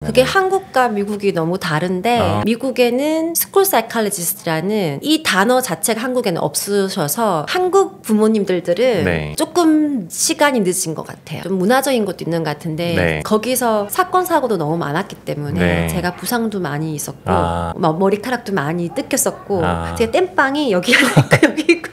그게 한국과 미국이 너무 다른데 미국에는 스쿨 사이콜로지스트라는 이 단어 자체가 한국에는 없으셔서 한국 부모님들은 조금 시간이 늦은 것 같아요. 좀 문화적인 것도 있는 것 같은데 거기서 사건 사고도 너무 많았기 때문에 제가 부상도 많이 있었고 머리카락도 많이 뜯겼었고 제가 땜빵이 여기 하나 있고 여기 있고.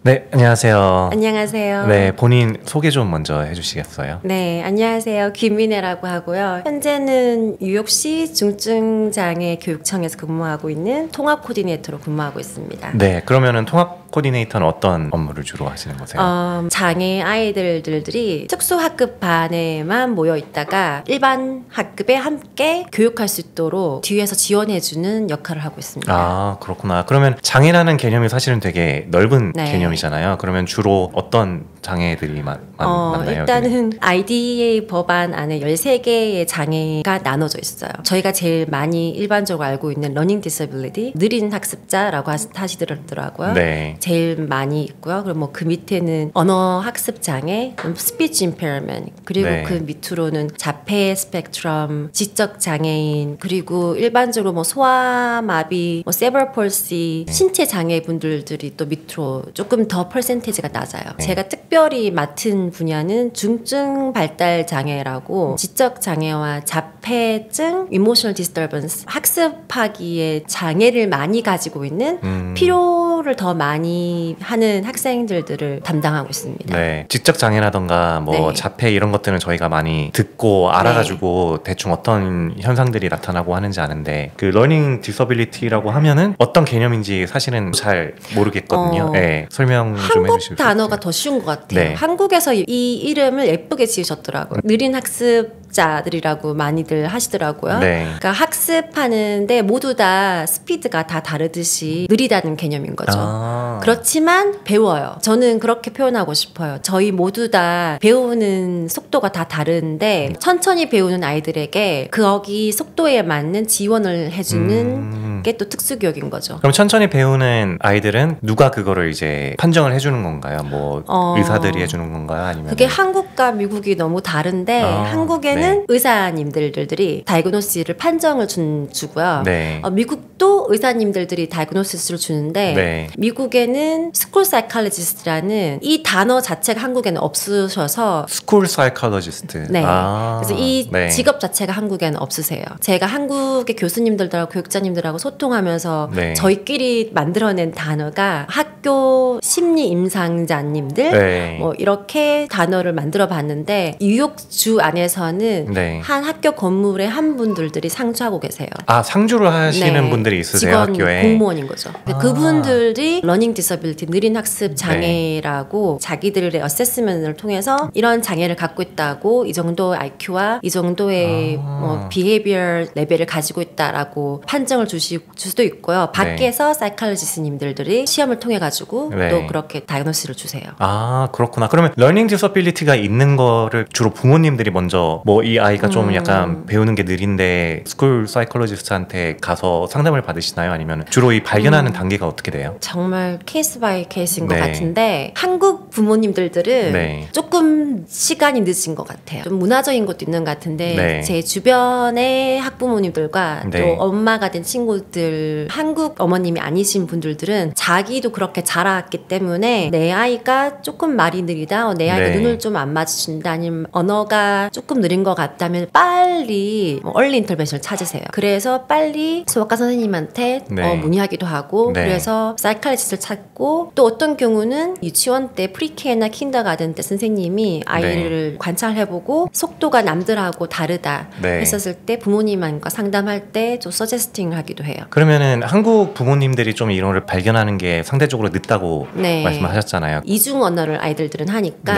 네, 안녕하세요. 안녕하세요. 네, 본인 소개 좀 먼저 해주시겠어요? 네, 안녕하세요. 김민혜라고 하고요. 현재는 뉴욕시 중증장애 교육청에서 근무하고 있는 통합 코디네이터로 근무하고 있습니다. 네, 그러면은 통합 코디네이터는 어떤 업무를 주로 하시는 거세요? 장애 아이들들이 특수학급 반에만 모여 있다가 일반 학급에 함께 교육할 수 있도록 뒤에서 지원해주는 역할을 하고 있습니다. 아, 그렇구나. 그러면 장애라는 개념이 사실은 되게 넓은 개념이잖아요. 그러면 주로 어떤 장애들이 많나요? 일단은 IDEA 법안 안에 13개의 장애가 나눠져 있어요. 저희가 제일 많이 일반적으로 알고 있는 러닝 디서빌리티, 느린 학습자라고 하시더라고요. 네. 제일 많이 있고요. 그리고 뭐 그 밑에는 언어 학습 장애, 스피치 임페어먼트, 그리고 그 밑으로는 자폐 스펙트럼, 지적 장애인, 그리고 일반적으로 뭐 소아마비, 뭐 세브럴 폴시, 신체 장애 분들이 또 밑으로 조금 더 퍼센테이지가 낮아요. 제가 특별히 맡은 분야는 중증 발달 장애라고 지적 장애와 자폐증, 이모셔널 디스터번스, 학습하기에 장애를 많이 가지고 있는 필요를 더 많이 하는 학생들을 담당하고 있습니다. 네, 지적 장애라던가 뭐 자폐 이런 것들은 저희가 많이 듣고 알아가지고 대충 어떤 현상들이 나타나고 하는지 아는데 그 러닝 디서빌리티라고 하면은 어떤 개념인지 사실은 잘 모르겠거든요. 네, 설명 좀 해주실 수 있어요? 한국 단어가 더 쉬운 것 같아요. 한국에서 이 이름을 예쁘게 지으셨더라고요. 느린 학습자들이라고 많이들 하시더라고요. 그러니까 학습하는데 모두 다 스피드가 다 다르듯이 느리다는 개념인 거죠. 그렇지만 배워요. 저는 그렇게 표현하고 싶어요. 저희 모두 다 배우는 속도가 다 다른데 천천히 배우는 아이들에게 거기 속도에 맞는 지원을 해주는 게 또 특수교육인 거죠. 그럼 천천히 배우는 아이들은 누가 그거를 이제 판정을 해주는 건가요? 뭐 의사들이 해주는 건가요? 아니면 그게 한국과 미국이 너무 다른데 한국에는 의사님들이 다이그노시스를 판정을 주고요. 미국도 의사님들이 다이그노시스를 주는데 미국에는 스쿨 사이콜로지스트라는 이 단어 자체가 한국에는 없으셔서 스쿨 사이콜로지스트. 그래서 이 직업 자체가 한국에는 없으세요. 제가 한국의 교수님들하고 교육자님들하고 소통하면서 저희끼리 만들어낸 단어가 학교 심리 임상자님들 뭐 이렇게 단어를 만들어 봤는데 뉴욕주 안에서는 한 학교 건물에 한 분들이 상주하고 계세요. 아, 상주를 하시는 분들이 있으세요? 직원, 학교에? 공무원인 거죠. 그분들이 러닝 디서빌리티, 느린 학습 장애라고 자기들의 어세스먼트를 통해서 이런 장애를 갖고 있다고, 이 정도 IQ와 이 정도의 뭐 비헤비어 레벨을 가지고 있다라고 판정을 주실 수도 있고요. 밖에서 사이콜로지스트님들이 시험을 통해 가지고 또 그렇게 다이그노시스를 주세요. 아, 그렇구나. 그러면 러닝 디서빌리티가 있는 거를 주로 부모님들이 먼저 뭐 이 아이가 좀 약간 배우는 게 느린데 스쿨 사이콜로지스트한테 가서 상담을 받으시나요? 아니면 주로 이 발견하는 단계가 어떻게 돼요? 정말 케이스 바이 케이스인 것 같은데 한국 부모님들은 조금 시간이 늦은 것 같아요. 좀 문화적인 것도 있는 것 같은데 제 주변의 학부모님들과 또 엄마가 된 친구들, 한국 어머님이 아니신 분들은 자기도 그렇게 자랐기 때문에 내 아이가 조금 말이 느리다, 내 아이가 눈을 좀 안 마주친다, 아니면 언어가 조금 느린 것 같다면 빨리 얼리 인터벤션을 찾으세요. 그래서 빨리 소아과 선생님한테 문의하기도 하고 그래서 사이콜로지스트를 찾고, 또 어떤 경우는 유치원 때 프리케나 킨더가든 때 선생님이 아이를 관찰해보고 속도가 남들하고 다르다 했었을 때 부모님과 상담할 때 좀 서제스팅을 하기도 해요. 그러면은 한국 부모님들이 좀 이런 걸 발견하는 게 상대적으로 늦다고 말씀하셨잖아요. 이중 언어를 아이들은 하니까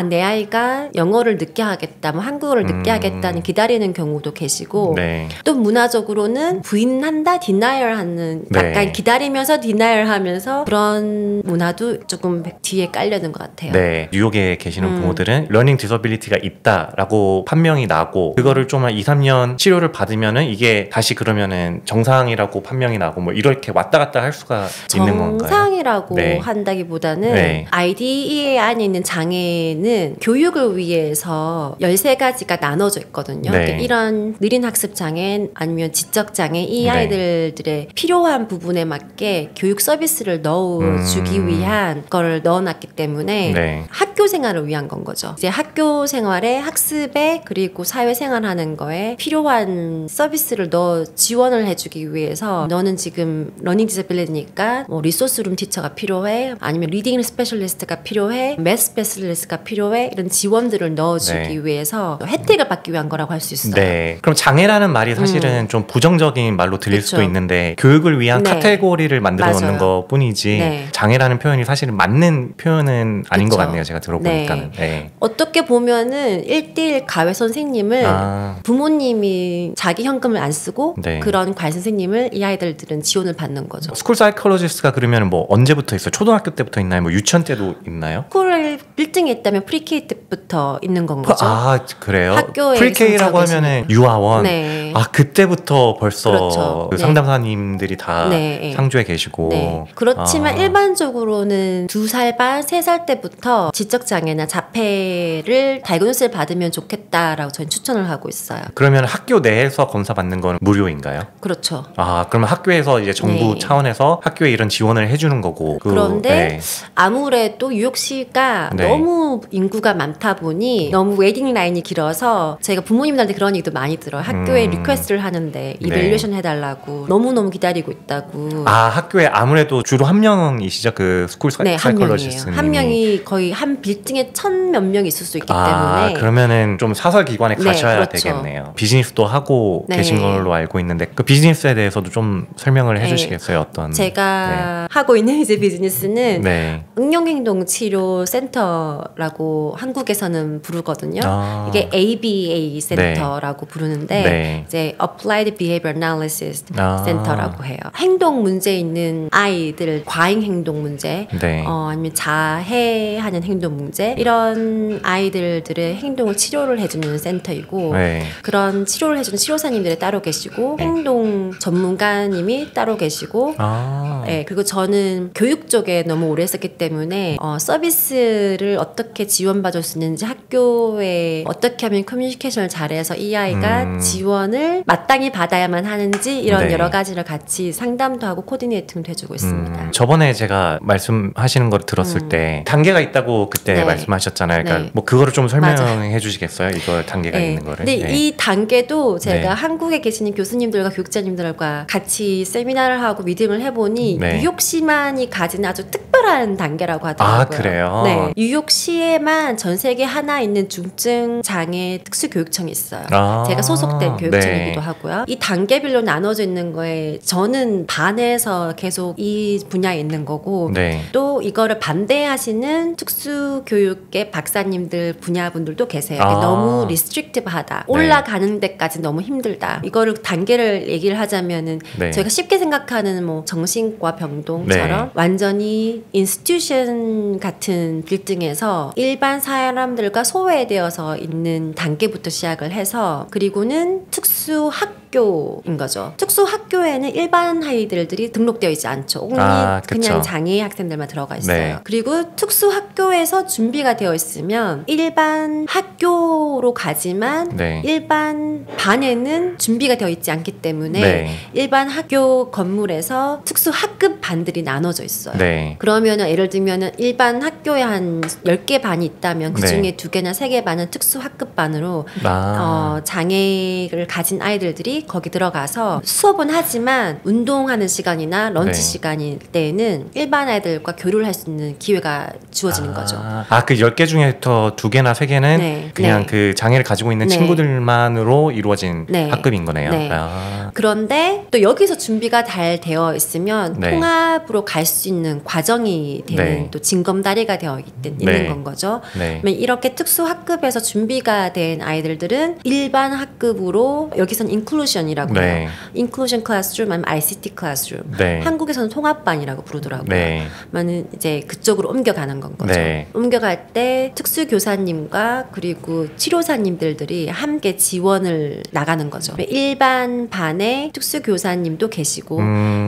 내 아이가 영어를 늦게 하겠다, 뭐 한국어를 늦게 하겠다는 기다리는 경우도 계시고 또 문화적으로는 부인한다, 디나이얼 하는, 약간 기다리면서 디나이얼 하면서 그런 문화도 조금 뒤에 깔려는 것 같아요. 뉴욕에 계시는 부모들은 러닝 디서빌리티가 있다라고 판명이 나고 그거를 좀 한 2, 3년 치료를 받으면은 이게 다시 그러면은 정상의 정상이라고 판명이 나고 뭐 이렇게 왔다 갔다 할 수가 있는 건가요? 정상이라고 한다기보다는 IDEA 안에 있는 장애는 교육을 위해서 13가지가 나눠져 있거든요. 그러니까 이런 느린 학습 장애 아니면 지적 장애 이 아이들의 필요한 부분에 맞게 교육 서비스를 넣어주기 위한 걸 넣어놨기 때문에 학교 생활을 위한 건 거죠. 이제 학교 생활에 학습에 그리고 사회생활하는 거에 필요한 서비스를 넣어 지원을 해주기 위해서 너는 지금 러닝 디서빌리티니까 뭐 리소스룸 티처가 필요해 아니면 리딩 스페셜리스트가 필요해 매스 스페셜리스트가 필요해 이런 지원들을 넣어주기 위해서 혜택을 받기 위한 거라고 할 수 있어요. 네. 그럼 장애라는 말이 사실은 좀 부정적인 말로 들릴 수도 있는데 교육을 위한 카테고리를 만들어 놓는 것 뿐이지 장애라는 표현이 사실은 맞는 표현은 아닌 것 같네요. 제가 들어보니까는. 어떻게 보면은 1:1 가외 선생님을 부모님이 자기 현금을 안 쓰고 그런 과외 선생님을 이 아이들은 지원을 받는 거죠. 스쿨 사이콜로지스트가 그러면 뭐 언제부터 있어요? 초등학교 때부터 있나요? 뭐 유치원 때도 있나요? 스쿨 빌딩에 있다면 프리K 때부터 있는 건 거죠. 아 그래요? 학교에 프리K라고 하면은 유아원. 아 그때부터 벌써 그 상담사님들이 다 상주에 계시고. 그렇지만 일반적으로는 2살 반, 3살 때부터 지적장애나 자폐를 다이그노스를 받으면 좋겠다라고 저는 추천을 하고 있어요. 그러면 학교 내에서 검사 받는 건 무료인가요? 그렇죠. 아 그러면 학교에서 이제 정부 차원에서 학교에 이런 지원을 해주는 거고. 그런데 아무래도 뉴욕시가 너무 인구가 많다 보니 너무 웨이팅 라인이 길어서 저희가 부모님들한테 그런 얘기도 많이 들어요. 학교에 리퀘스트를 하는데 이밸류에이션 해달라고 너무 기다리고 있다고. 아 학교에 아무래도 주로 한 명이시죠? 그 스쿨 사이콜로지스트님. 한 명이 거의 한 빌딩에 1,000몇 명이 있을 수 있기 때문에. 그러면은 좀 사설 기관에 가셔야 되겠네요. 비즈니스도 하고 계신 걸로 알고 있는데 그 비즈니스에 대해서도 좀 설명을 해주시겠어요? 어떤? 제가 하고 있는 이제 비즈니스는 응용행동치료센터라고 한국에서는 부르거든요. 이게 ABA 센터라고 부르는데 이제 Applied Behavior Analysis 센터라고 해요. 행동 문제 있는 아이들 과잉 행동 문제, 아니면 자해하는 행동 문제 이런 아이들의 행동을 치료를 해주는 센터이고 그런 치료를 해주는 치료사님들이 따로 계시고 행동 전문가님이 따로 계시고 그리고 저는 교육 쪽에 너무 오래 했었기 때문에 서비스를 어떻게 지원받을 수 있는지 학교에 어떻게 하면 커뮤니케이션을 잘해서 이 아이가 지원을 마땅히 받아야만 하는지 이런 여러 가지를 같이 상담도 하고 코디네이팅도 해주고 있습니다. 저번에 제가 말씀하시는 걸 들었을 때 단계가 있다고 그때 말씀하셨잖아요. 그러니까 뭐 그거를 좀 설명해 주시겠어요? 이거 단계가 있는 거를. 근데 이 단계도 제가 한국에 계시는 교수님들과 교육자님들과 같이 세미나를 하고 미팅을 해보니 뉴욕시만이 가진 아주 특별한 단계라고 하더라고요. 아 그래요? 뉴욕시에만 전 세계 하나 있는 중증 장애 특수교육청이 있어요. 제가 소속된 교육청이기도 하고요. 이 단계별로 나눠져 있는 거에 저는 반해서 계속 이 분야에 있는 거고 또 이거를 반대하시는 특수교육계 박사님들 분야분들도 계세요. 너무 리스트릭티브하다. 올라가는 데까지 너무 힘들다. 이거를 단계를 얘기를 하자면은 저희가 쉽게 생각하는 뭐 정신과 병동처럼 완전히 인스티튜션 같은 빌딩에서 일반 사람들과 소외되어서 있는 단계부터 시작을 해서 그리고는 특수학교인 거죠. 특수학교에는 일반 아이들이 등록되어 있지 않죠. 그냥 장애 학생들만 들어가 있어요. 그리고 특수학교에서 준비가 되어 있으면 일반 학교로 가지만 일반 반에는 준비가 되어 있지 않기 때문에 일반 학교 건물에서 특수학급 반들이 나눠져 있어요. 그러면은 예를 들면은 일반 학교에 한 10개 반이 있다면 그 중에 2개나 3개 반은 특수학급 반으로 장애를 가진 아이들이 거기 들어가서 수업은 하지만 운동하는 시간이나 런치 시간일 때에는 일반 아이들과 교류를 할 수 있는 기회가 주어지는 거죠. 그 10개 중에부터 2개나 3개는 그냥 그 장애를 가지고 있는 친구들만으로 이루어진 학급인 거네요. 그런데 또 여기서 준비가 잘 되어 있으면 통합으로 갈 수 있는 과정이 되는 또 징검다리가 되어 있는 건 거죠. 이렇게 특수학급에서 준비가 된 아이들은 일반 학급으로 여기선 인클루션 inclusion이라고 해요. inclusion classroom 아니면 ICT classroom. 한국에서는 통합반이라고 부르더라고요. 그러면 이제 그쪽으로 옮겨가는 건 거죠. 옮겨갈 때 특수교사님과 그리고 치료사님들이 함께 지원을 나가는 거죠. 일반 반에 특수교사님도 계시고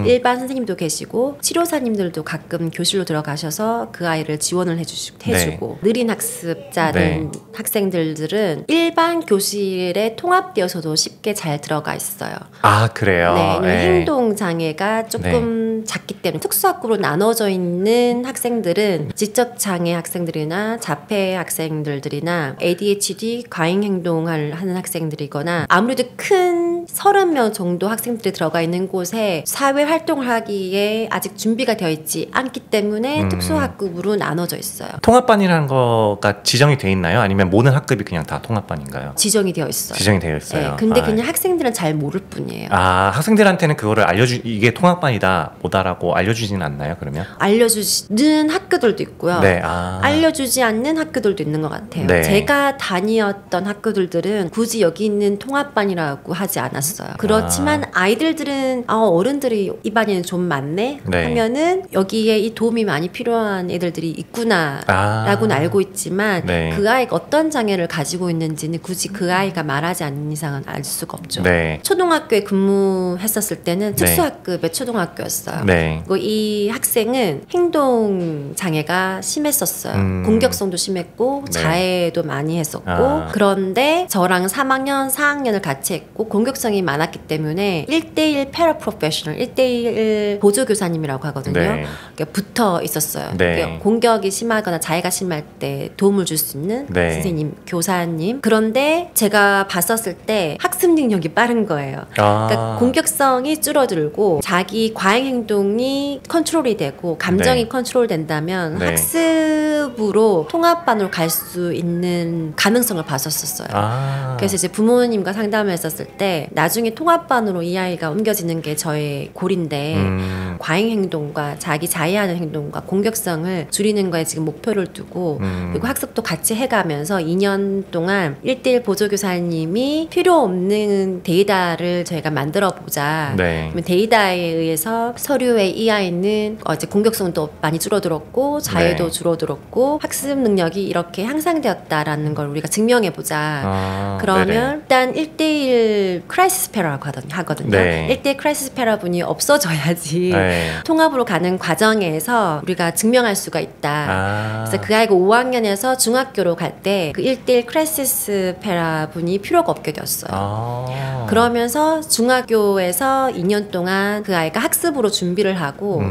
일반 선생님도 계시고 치료사님들도 가끔 교실로 들어가셔서 그 아이를 지원을 해주고 느린 학습자들 학생들은 일반 교실에 통합되어서도 쉽게 잘 들어가 있어요. 아 그래요? 네. 행동 장애가 조금 작기 때문에 특수학급으로 나눠져 있는 학생들은 지적 장애 학생들이나 자폐 학생들이나 ADHD 과잉 행동을 하는 학생들이거나 아무래도 큰 30명 정도 학생들이 들어가 있는 곳에 사회 활동을 하기에 아직 준비가 되어 있지 않기 때문에 특수학급으로 나눠져 있어요. 통합반이라는 거가 지정이 돼 있나요? 아니면 모든 학급이 그냥 다 통합반인가요? 지정이 되어 있어요. 지정이 되어 있어요. 네, 근데 그냥 학생들은 잘 모를 뿐이에요. 아, 학생들한테는 그거를 이게 통합반이다 뭐다라고 알려주지는 않나요? 그러면? 알려주는 학교들도 있고요. 알려주지 않는 학교들도 있는 것 같아요. 제가 다니었던 학교들은 굳이 여기 있는 통합반이라고 하지 않았어요. 그렇지만 아이들은 어른들이 이 반에는 좀 많네 하면은 여기에 이 도움이 많이 필요한 애들이 있구나 라고는 알고 있지만 그 아이가 어떤 장애를 가지고 있는지는 굳이 그 아이가 말하지 않는 이상은 알 수가 없죠. 초등학교에 근무했었을 때는 특수학급의 초등학교였어요. 그리고 이 학생은 행동 장애가 심했었어요. 공격성도 심했고 자해도 많이 했었고 그런데 저랑 3학년, 4학년을 같이 했고 공격성이 많았기 때문에 1대1 패러프로페셔널 1대1 보조교사님이라고 하거든요. 그러니까 붙어 있었어요. 그러니까 공격이 심하거나 자해가 심할 때 도움을 줄 수 있는 선생님, 교사님. 그런데 제가 봤었을 때 학습 능력이 빠른 거예요. 그러니까 공격성이 줄어들고 자기 과잉 행동이 컨트롤이 되고 감정이 컨트롤 된다면 학습으로 통합반으로 갈 수 있는 가능성을 봤었어요. 그래서 이제 부모님과 상담을 했었을 때 나중에 통합반으로 이 아이가 옮겨지는 게 저의 골인데 과잉 행동과 자기 자해하는 행동과 공격성을 줄이는 거에 지금 목표를 두고 그리고 학습도 같이 해가면서 2년 동안 1대1 보조교사님이 필요 없는 데이터를 저희가 만들어 보자. 데이터에 의해서 서류에 이 아이는 이제 공격성도 많이 줄어들었고 자해도 줄어들었고 학습 능력이 이렇게 향상되었다라는 걸 우리가 증명해 보자. 그러면 일단 1대1 크라이시스 패러라고 하거든요. 1대1 크라이시스 패러분이 없어져야지 통합으로 가는 과정에서 우리가 증명할 수가 있다. 그래서 그 아이가 5학년에서 중학교로 갈 때 그 1대1 크라이시스 패러분이 필요가 없게 되었어요. 그러면서 중학교에서 2년 동안 그 아이가 학습으로 준비를 하고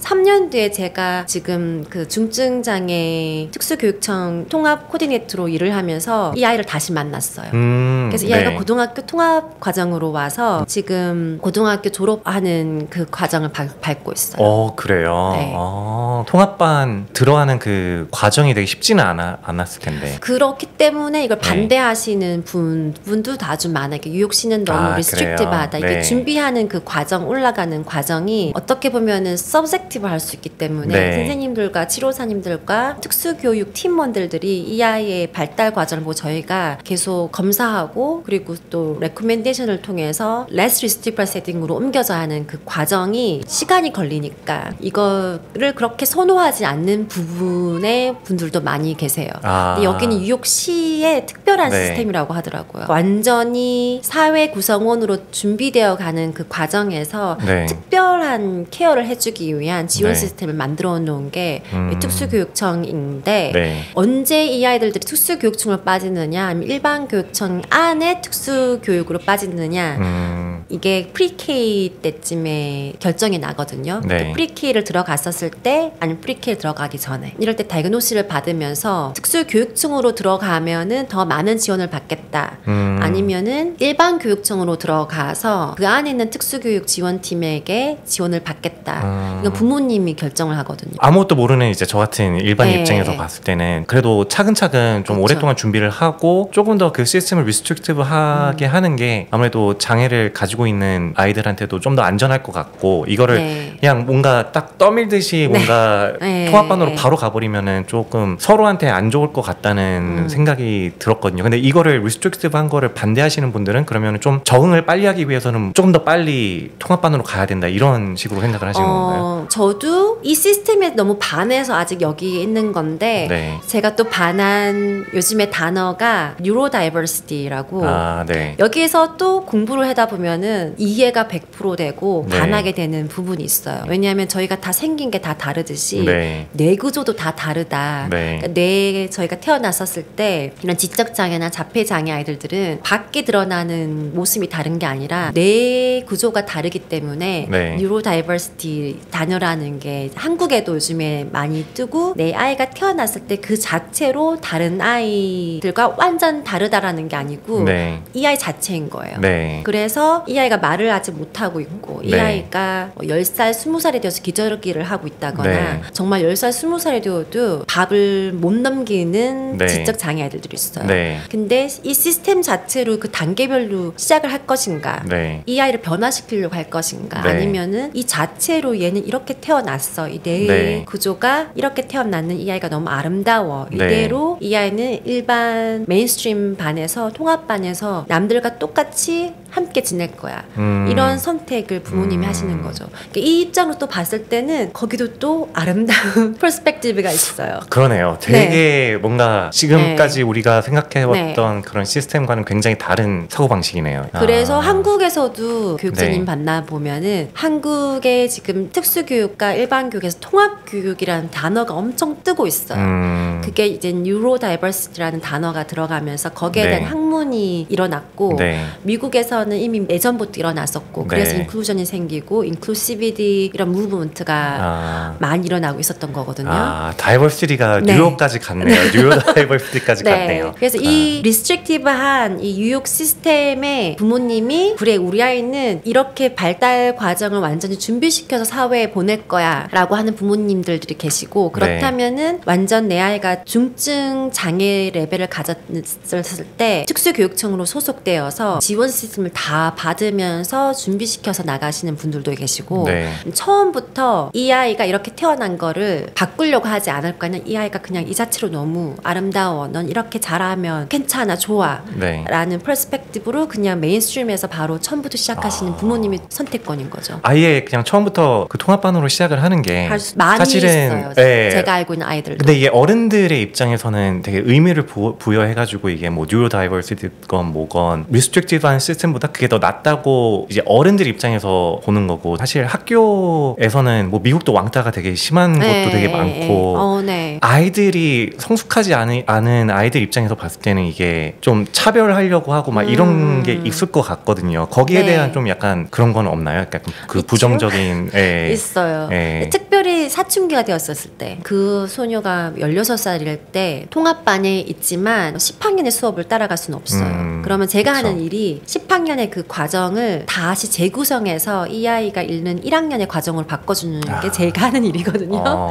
3년 뒤에 제가 지금 그 중증장애 특수교육청 통합 코디네이터로 일을 하면서 이 아이를 다시 만났어요. 그래서 이 아이가 고등학교 통합 과정으로 와서 지금 고등학교 졸업하는 그 과정을 밟고 있어요. 그래요? 통합반 들어가는 그 과정이 되게 쉽지는 않았을 텐데. 그렇기 때문에 이걸 반대하시는 분도 아주 많아요. 유혹시는 너무 리스트릭티브하다. 이게 준비하는 그 과정, 올라가는 과정이 어떻게 보면은 서브젝티브 할 수 있기 때문에 선생님들과 치료사님들과 특수교육 팀원들이 이 아이의 발달 과정을 보고 저희가 계속 검사하고 그리고 또 레코멘데이션을 통해서 less restrictive setting으로 옮겨져 하는 그 과정이 시간이 걸리니까 이거를 그렇게 선호하지 않는 부분의 분들도 많이 계세요. 근데 여기는 유혹시의 특별한 시스템이라고 하더라고요. 완전히 사회 구성원으로 준비되어 가는 그 과정에서 특별한 케어를 해주기 위한 지원 시스템을 만들어 놓은 게 특수교육청인데 언제 이 아이들이 특수교육청으로 빠지느냐 아니면 일반 교육청 안에 특수교육으로 빠지느냐 이게 프리K 때쯤에 결정이 나거든요. 프리K를 들어갔었을 때 아니면 프리K를 들어가기 전에 이럴 때 다이그노시를 받으면서 특수교육청으로 들어가면은 더 많은 지원을 받겠다. 아니면은 일반 교육청으로 들어가서 그 안에 있는 특수교육 지원팀에게 지원을 받겠다. 이건 부모님이 결정을 하거든요. 아무것도 모르는 이제 저 같은 일반 입장에서 봤을 때는 그래도 차근차근 좀 오랫동안 준비를 하고 조금 더 그 시스템을 리스트릭티브하게 하는 게 아무래도 장애를 가지고 가지고 있는 아이들한테도 좀 더 안전할 것 같고 이거를 네. 그냥 뭔가 딱 떠밀듯이 뭔가 네. 통합반으로 바로 가버리면은 조금 서로한테 안 좋을 것 같다는 생각이 들었거든요. 근데 이거를 리스트릭티브한 거를 반대하시는 분들은 그러면 좀 적응을 빨리 하기 위해서는 조금 더 빨리 통합반으로 가야 된다 이런 식으로 생각을 하시는 건가요? 저도 이 시스템에 너무 반해서 아직 여기 있는 건데 네. 제가 또 반한 요즘의 단어가 뉴로다이버시티라고 네. 여기에서 또 공부를 하다 보면은 이해가 100% 되고 네. 반하게 되는 부분이 있어요. 왜냐하면 저희가 다 생긴 게 다 다르듯이 네. 뇌 구조도 다 다르다. 네. 그러니까 저희가 태어났었을 때 이런 지적장애나 자폐장애 아이들은 밖에 드러나는 모습이 다른 게 아니라 뇌 구조가 다르기 때문에 네. 뉴로다이버시티 단어라는 게 한국에도 요즘에 많이 뜨고 내 아이가 태어났을 때 그 자체로 다른 아이들과 완전 다르다라는 게 아니고 네. 이 아이 자체인 거예요. 네. 그래서 이 아이가 말을 아직 못하고 있고 이 네. 아이가 10살, 20살이 되어서 기저귀를 하고 있다거나 네. 정말 10살, 20살이 되어도 밥을 못 넘기는 네. 지적장애 아이들도 있어요. 네. 근데 이 시스템 자체로 그 단계별로 시작을 할 것인가 네. 이 아이를 변화시키려고 할 것인가 네. 아니면은 이 자체로 얘는 이렇게 태어났어 이 뇌 네. 구조가 이렇게 태어났는 이 아이가 너무 아름다워 네. 이대로 이 아이는 일반 메인스트림 반에서 통합반에서 남들과 똑같이 함께 지낼 거야 이런 선택을 부모님이 하시는 거죠. 그러니까 이 입장으로 또 봤을 때는 거기도 또 아름다운 퍼스펙티브가 있어요. 그러네요. 되게 뭔가 지금까지 네. 우리가 생각해왔던 그런 시스템과는 굉장히 다른 사고방식이네요. 그래서 한국에서도 교육자님 네. 만나보면은 한국의 지금 특수교육과 일반교육에서 통합교육이라는 단어가 엄청 뜨고 있어요. 그게 이제 뉴로다이버시티라는 단어가 들어가면서 거기에 네. 대한 학문이 일어났고 네. 미국에서는 이미 예전부터 일어났었고 그래서 네. 인클루전이 생기고 인클루시비티 이런 무브먼트가 많이 일어나고 있었던 거거든요. 다이버시티가 네. 뉴욕까지 갔네요. 뉴욕 다이버시티까지 네. 갔네요. 그래서 이 리스트릭티브한 이 유육 시스템에 부모님이 그래 우리 아이는 이렇게 발달 과정을 완전히 준비시켜서 사회에 보낼 거야 라고 하는 부모님들이 계시고 그렇다면은 완전 내 아이가 중증 장애 레벨을 가졌을 때 특수교육청으로 소속되어서 지원 시스템을 다 받으면서 준비시켜서 나가시는 분들도 계시고 네. 처음부터 이 아이가 이렇게 태어난 거를 바꾸려고 하지 않을 거는 이 아이가 그냥 이 자체로 너무 아름다워 넌 이렇게 잘하면 괜찮아 좋아 네. 라는 퍼스펙티브로 그냥 메인스트림에서 바로 처음부터 시작하시는 부모님의 선택권인 거죠. 아예 그냥 처음부터 그 통합반으로 시작을 하는 게 많이 사실은 있어요. 네. 제가 알고 있는 아이들도. 근데 이게 어른들의 입장에서는 되게 의미를 부여해가지고 이게 뭐 뉴로다이버시티건 뭐건 리스트릭티브한 시스템보다 그게 더 낫다고 이제 어른들 입장에서 보는 거고 사실 학교에서는 뭐 미국도 왕따가 되게 심한 것도 되게 많고 네. 아이들이 성숙하지 않은 아이들 입장에서 봤을 때는 이게 좀 차별하려고 하고 막 이런 게 있을 것 같거든요. 거기에 대한 좀 약간 그런 건 없나요? 약간 그 있죠? 부정적인 있어요. 특별히 사춘기가 되었었을 때 그 소녀가 16살일 때 통합반에 있지만 10학년의 수업을 따라갈 수는 없어요. 그러면 제가 그쵸. 하는 일이 10학년의 그 과정을 다시 재구성해서 이 아이가 읽는 1학년의 과정으로 바꿔주는 게 제가 하는 일이거든요.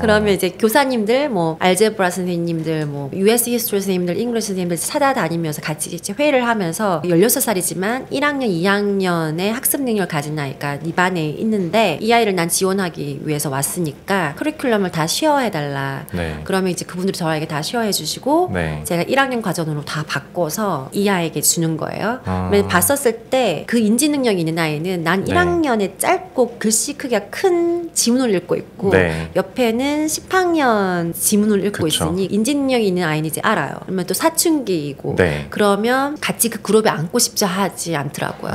그러면 이제 교사님들 뭐 알제브라 선생님들 뭐 US 히스토리 선생님들 잉글리시 선생님들 찾아다니면서 같이 이제 회의를 하면서 16살이지만 1학년 2학년의 학습 능력을 가진 아이가 네 반에 있는데 이 아이를 난 지원하기 위해서 왔으니까 커리큘럼을 다 쉐어해달라. 네. 그러면 이제 그분들이 저에게 다 쉐어해주시고 네. 제가 1학년 과정으로 다 바꿔서 이 아이에게 주는 거예요. 그러면 봤었을 때 그 인지 능력이 있는 아이는 난 1학년에 짧고 글씨 크기가 큰 지문을 읽고 있고 옆에는 10학년 지문을 읽고 그쵸. 있으니 인지 능력이 있는 아이는 이제 알아요. 그러면 또 사춘기이고 그러면 같이 그 그룹에 앉고 싶지 하지 않더라고요.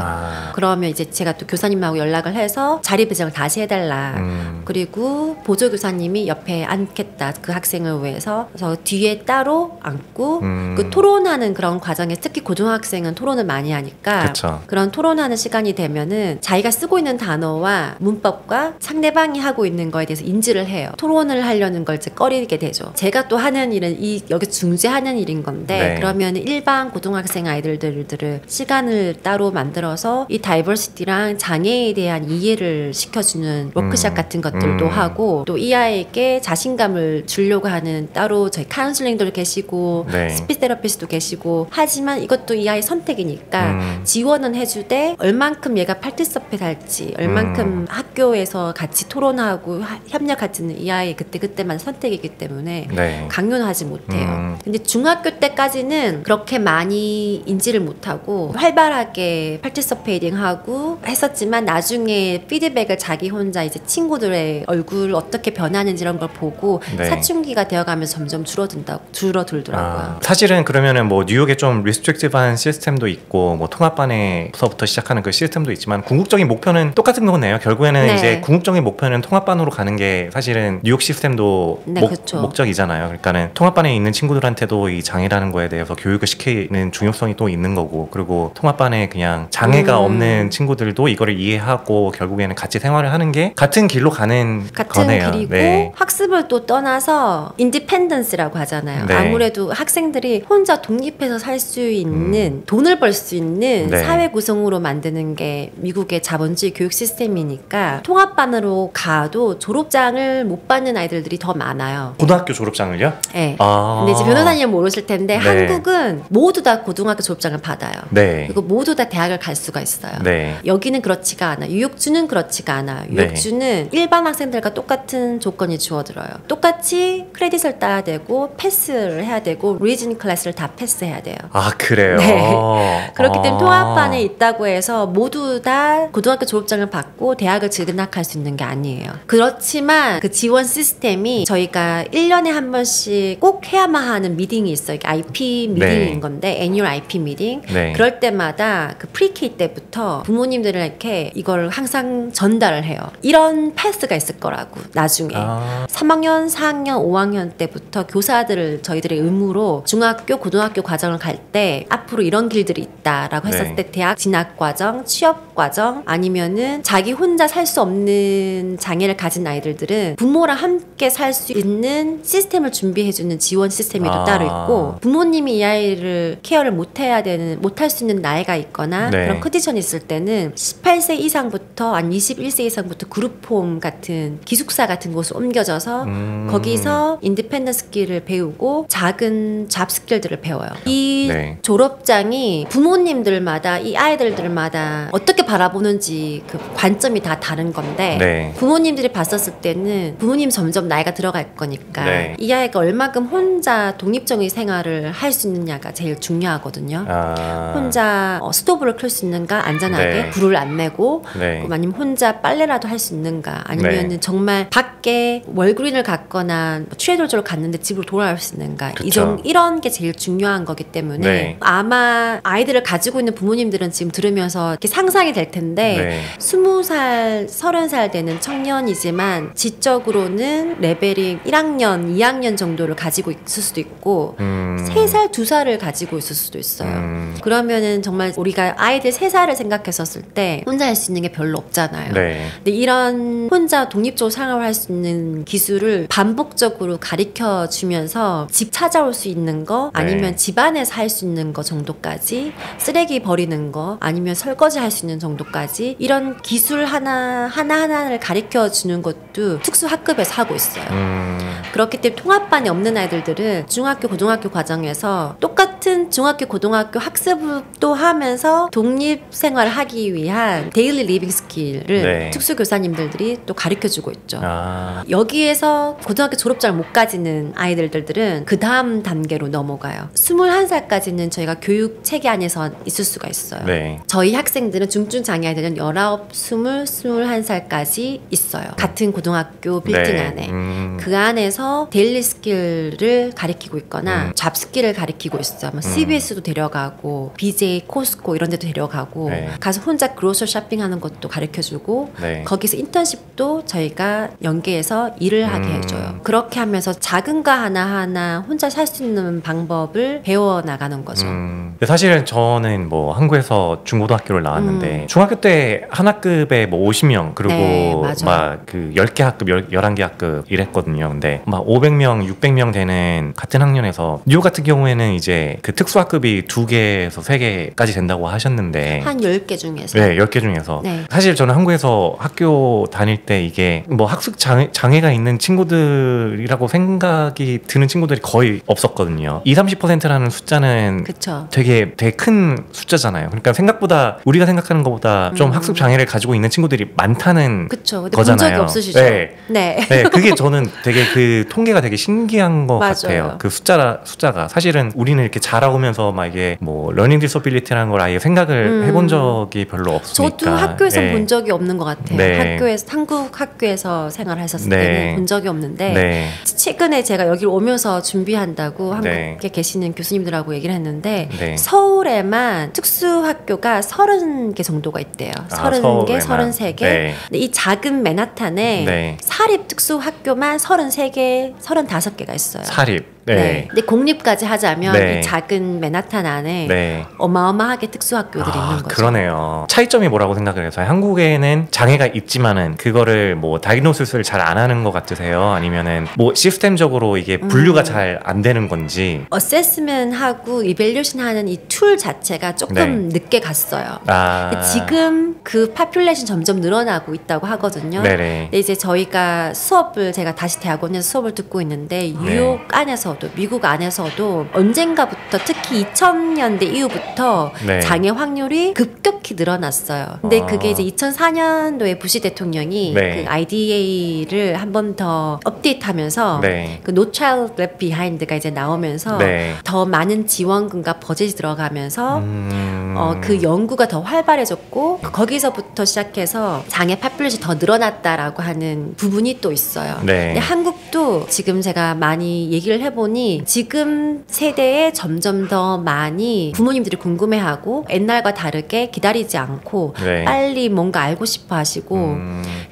그러면 이제 제가 또 교사님하고 연락을 해서 자리 배정을 다시 해달라. 그리고 보조교사님이 옆에 앉겠다 그 학생을 위해서. 그래서 뒤에 따로 앉고 그 토론하는 그런 과정에 특히 고등학생은 토론을 많이 하니까 그쵸. 그런 토론하는 시간이 되면은 자기가 쓰고 있는 단어와 문법과 상대방이 하고 있는 거에 대해서 인지를 해요. 토론을 하려는 걸 이제 버리게 되죠. 제가 또 하는 일은 여기 중재하는 일인 건데 네. 그러면 일반 고등학생 아이들을 시간을 따로 만들어서 이 다이버시티랑 장애에 대한 이해를 시켜주는 워크샵 같은 것들도 하고 또 이 아이에게 자신감을 주려고 하는 따로 저희 카운슬링도 계시고 네. 스피치 테라피스트도 계시고 하지만 이것도 이 아이 선택이니까 지원은 해주되 얼만큼 얘가 파티시페이트 할지 얼만큼 학교에서 같이 토론하고 협력할지는 이 아이의 그때만 선택이기 때문에 네. 강요는 하지 못해요. 근데 중학교 때까지는 그렇게 많이 인지를 못하고 활발하게 파티시페이팅하고 했었지만 나중에 피드백을 자기 혼자 이제 친구들의 얼굴 어떻게 변하는지 이런 걸 보고 네. 사춘기가 되어가면서 점점 줄어들더라고요. 사실은 그러면은 뭐 뉴욕에 좀 리스트릭티브한 시스템도 있고 뭐 통합반에서부터 시작하는 그 시스템도 있지만 궁극적인 목표는 똑같은 거네요. 결국에는 네. 이제 궁극적인 목표는 통합반으로 가는 게 사실은 뉴욕 시스템도 네, 목적이잖아요. 그러니까는 통합반에 있는 친구들한테도 이 장애라는 거에 대해서 교육을 시키는 중요성이 또 있는 거고 그리고 통합반에 그냥 장애가 없는 친구들도 이거를 이해하고 결국에는 같이 생활을 하는 게 같은 길로 가는 거네요. 그리고 네. 학습을 또 떠나서 인디펜던스라고 하잖아요. 네. 아무래도 학생들이 혼자 독립해서 살 수 있는 돈을 벌 수 있는 네. 사회 구성으로 만드는 게 미국의 자본주의 교육 시스템이니까 통합반으로 가도 졸업장을 못 받는 아이들이 더 많아요. 고등학교 졸업장을요? 네. 근데 이제 변호사님은 모르실 텐데 네. 한국은 모두 다 고등학교 졸업장을 받아요. 네. 그리고 모두 다 대학을 갈 수가 있어요. 네. 여기는 그렇지가 않아. 유욕주는 그렇지가 않아. 유욕주는 네. 일반 학생들과 똑같은 조건이 주어들어요. 똑같이 크레딧을 따야 되고 패스를 해야 되고 리진 클래스를 다 패스해야 돼요. 아 그래요? 네. 그렇기 때문에 통합반에 있다고 해서 모두 다 고등학교 졸업장을 받고 대학을 진학할 수 있는 게 아니에요. 그렇지만 그 지원 시스템이 저희가 1년에 한 번씩 꼭 해야만 하는 미팅이 있어요. IP 미팅인 네. 건데 애뉴얼 IP 미팅. 네. 그럴 때마다 그 프리K 때부터 부모님들에게 이걸 항상 전달을 해요. 이런 패스가 있을 거라고 나중에 3학년, 4학년, 5학년 때부터 교사들을 저희들의 의무로 중학교, 고등학교 과정을 갈 때 앞으로 이런 길들이 있다라고 했었을 네. 때 대학 진학 과정, 취업 과정 아니면은 자기 혼자 살 수 없는 장애를 가진 아이들은 부모랑 함께 살 수 있는 시스템을 준비해주는 지원 시스템이 또 따로 있고 부모님이 이 아이를 케어를 못할 수 있는 나이가 있거나 네. 그런 컨디션이 있을 때는 18세 이상부터 아니 21세 이상부터 그룹홈 같은 기숙사 같은 곳을 옮겨져서 거기서 인디펜던트 스킬을 배우고 작은 잡 스킬들을 배워요. 이 네. 졸업장이 부모님들마다 이 아이들마다 어떻게 바라보는지 그 관점이 다 다른 건데 네. 부모님들이 봤었을 때는 부모님 점점 나이가 들어갈 거니까 네. 이 아이가 얼마큼 혼자 독립적인 생활을 할 수 있느냐가 제일 중요하거든요. 혼자 스토브를 켤 수 있는가 안전하게 네. 불을 안 내고 네. 아니면 혼자 빨래라도 할 수 있는가 아니면 네. 정말 밖에 월그린을 갔거나 트레이더조를 갔는데 집으로 돌아올 수 있는가 이런 게 제일 중요한 거기 때문에 네. 아마 아이들을 가지고 있는 부모님들은 지금 들으면서 이렇게 상상이 될 텐데 네. 20살, 30살 되는 청년이지만 지적으로는 레벨이 1학년, 2학년 정도를 가지고 있을 수도 있고 3살, 2살을 가지고 있을 수도 있어요. 그러면은 정말 우리가 아이들 3살을 생각했었을 때 혼자 할 수 있는 게 별로 없잖아요. 네. 근데 이런 혼자 독립적으로 생활할 수 있는 기술을 반복적으로 가르쳐 주면서 집 찾아올 수 있는 거 아니면 네. 집안에서 할 수 있는 거 정도까지 쓰레기 버리는 거 아니면 설거지 할 수 있는 정도까지 이런 기술 하나하나를 가르쳐 주는 것도 특수 학급에서 하고 있어요. 그렇기 때문에 통합반이 없는 아이들은 중학교, 고등학교 과정에서 똑같은 중학교, 고등학교 학습도 하면서 독립생활을 하기 위한 데일리 리빙 스킬을 네. 특수교사님들이 또 가르쳐주고 있죠. 여기에서 고등학교 졸업장을 못 가지는 아이들은 그 다음 단계로 넘어가요. 21살까지는 저희가 교육 체계 안에서 있을 수가 있어요. 네. 저희 학생들은 중증 장애 아이들은 19, 20, 21살까지 있어요. 같은 고등학교 빌딩 네. 안에. 그 안에서 데일리 스킬을 가르치고 있거나 잡 스킬을 가르치고 있어요. CBS도 데려가고 BJ, 코스코 이런 데도 데려가고 네. 가서 혼자 그로서 쇼핑하는 것도 가르쳐주고 네. 거기서 인턴십도 저희가 연계해서 일을 하게 해줘요. 그렇게 하면서 작은 거 하나하나 혼자 살 수 있는 방법을 배워나가는 거죠. 사실은 저는 뭐 한국에서 중고등학교를 나왔는데 중학교 때 한 학급에 뭐 50명 그리고 네, 막 그 10개 학급, 11개 학급 이랬거든요. 근데 있는데 막 500명, 600명 되는 같은 학년에서 뉴욕 같은 경우에는 이제 그 특수학급이 2개에서 3개까지 된다고 하셨는데 한 10개 중에서 네, 10개 중에서 네. 사실 저는 한국에서 학교 다닐 때 이게 뭐 학습 장애가 있는 친구들이라고 생각이 드는 친구들이 거의 없었거든요. 20-30%라는 숫자는 그쵸. 되게 큰 숫자잖아요. 그러니까 생각보다 우리가 생각하는 것보다 좀 학습 장애를 가지고 있는 친구들이 많다는 그쵸. 근데 거잖아요. 본 적이 없으시죠? 네. 네. 네, 그게 저는 되게 그 통계가 되게 신기한 것 맞아요. 같아요. 그 숫자가 사실은 우리는 이렇게 자라오면서 막 이게 뭐 러닝 디서빌리티라는 걸 아예 생각을 해본 적이 별로 없으니까. 저도 학교에서 네. 본 적이 없는 것 같아요. 네. 한국 학교에서 생활하셨을 네. 때는 본 적이 없는데 네. 최근에 제가 여기 오면서 준비한다고 한국에 네. 계시는 교수님들하고 얘기를 했는데 네. 서울에만 특수학교가 30개 정도가 있대요. 30개, 33개. 네. 근데 이 작은 맨하탄에 네. 사립 특수학교만 33개, 35개가 있어요. 사립. 네. 네. 근데 공립까지 하자면 네. 이 작은 맨하탄 안에 네. 어마어마하게 특수학교들이 있는 거죠. 그러네요. 차이점이 뭐라고 생각을 해서 한국에는 장애가 있지만은 그거를 뭐 다이그노시스를 잘 안 하는 것 같으세요? 아니면은 뭐 시스템적으로 이게 분류가 잘 안 되는 건지? 어세스먼트하고 이밸류에이션 하는 이 툴 자체가 조금 늦게 갔어요. 지금 그 파퓰레이션 점점 늘어나고 있다고 하거든요. 네네. 근데 이제 저희가 제가 다시 대학원에서 수업을 듣고 있는데 뉴욕 안에서도 미국 안에서도 언젠가부터 특히 2000년대 이후부터 네. 장애 확률이 급격히 늘어났어요. 근데 그게 이제 2004년도에 부시 대통령이 네. 그 IDA를 한 번 더 업데이트하면서 네. 그 No Child Left Behind가 이제 나오면서 네. 더 많은 지원금과 버젯이 들어가면서 그 연구가 더 활발해졌고 거기서부터 시작해서 장애 파퓰레이션이 더 늘어났다라고 하는 부분이 또 있어요. 네. 근데 한국도 지금 제가 많이 얘기를 해보니 지금 세대에 점점 더 많이 부모님들이 궁금해하고 옛날과 다르게 기다리지 않고 네. 빨리 뭔가 알고 싶어 하시고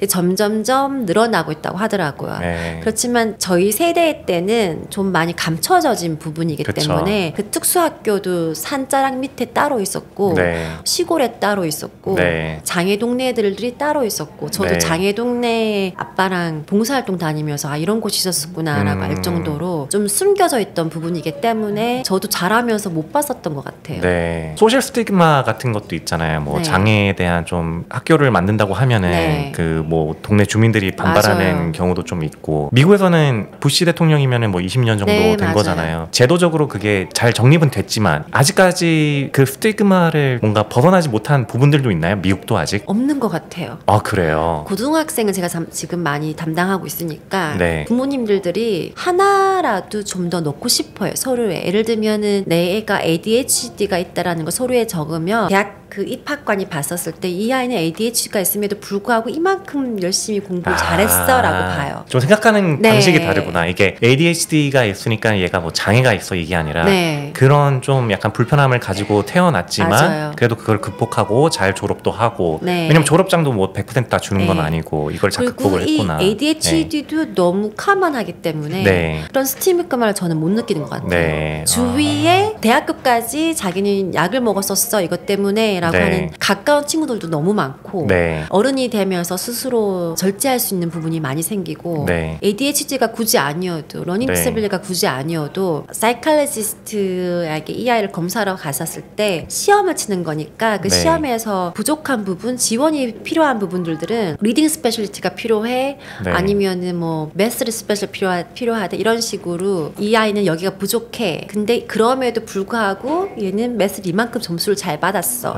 점점점 늘어나고 있다고 하더라고요. 네. 그렇지만 저희 세대 때는 좀 많이 감춰져진 부분이기 그쵸. 때문에 그 특수학교도 산자락 밑에 따로 있었고 네. 시골에 따로 있었고 네. 장애 동네들이 따로 있었고 저도 네. 장애 동네 아빠랑 봉사활동 다니면서 이런 곳이 있었구나라고 알 정도로 좀 숨겨져 있던 부분이기 때문에 저도 자라면서 못 봤었던 것 같아요. 네. 소셜 스티그마 같은 것도 있잖아요. 뭐 네. 장애에 대한 좀 학교를 만든다고 하면은 네. 그 뭐 동네 주민들이 반발하는 맞아요. 경우도 좀 있고 미국에서는 부시 대통령이면은 뭐 20년 정도 네, 된 맞아요. 거잖아요. 제도적으로 그게 잘 정립은 됐지만 아직까지 그 스티그마를 뭔가 벗어나지 못한 부분들도 있나요? 미국도 아직? 없는 것 같아요. 아 그래요. 고등학생은 제가 지금 많이 담당하고 있으니까 네. 부모님들이 하나라도 좀 더 넣고 싶어요. 서류에. 예를 들면은 내 애가 ADHD가 있다라는 거 서류에 적으면 대학 그 입학관이 봤었을 때 이 아이는 ADHD가 있음에도 불구하고 이만큼 열심히 공부를 잘했어라고 봐요. 좀 생각하는 네. 방식이 다르구나. 이게 ADHD가 있으니까 얘가 뭐 장애가 있어 이게 아니라 네. 그런 좀 약간 불편함을 가지고 태어났지만 맞아요. 그래도 그걸 극복하고 잘 졸업도 하고 네. 왜냐면 졸업장도 뭐 100% 다 주는 건 네. 아니고 이걸 잘 그리고 극복을 했구나. 이 ADHD도 너무 카먼하기 때문에 네. 그런 스티그마를 저는 못 느끼는 것 같아요. 네. 주위에 대학교까지 자기는 약을 먹었었어 이것 때문에 라고 네. 하는 가까운 친구들도 너무 많고 네. 어른이 되면서 스스로 절제할 수 있는 부분이 많이 생기고 네. ADHD가 굳이 아니어도 러닝 네. 디서빌리티가 굳이 아니어도 사이칼리스트에게 이 아이를 검사하러 갔었을 때 시험을 치는 거니까 그 네. 시험에서 부족한 부분 지원이 필요한 부분들은 리딩 스페셜리티가 필요해 네. 아니면은 뭐 매스리 스페셜 필요하다 이런 식으로 이 아이는 여기가 부족해 근데 그럼에도 불구하고 얘는 매스리 이만큼 점수를 잘 받았어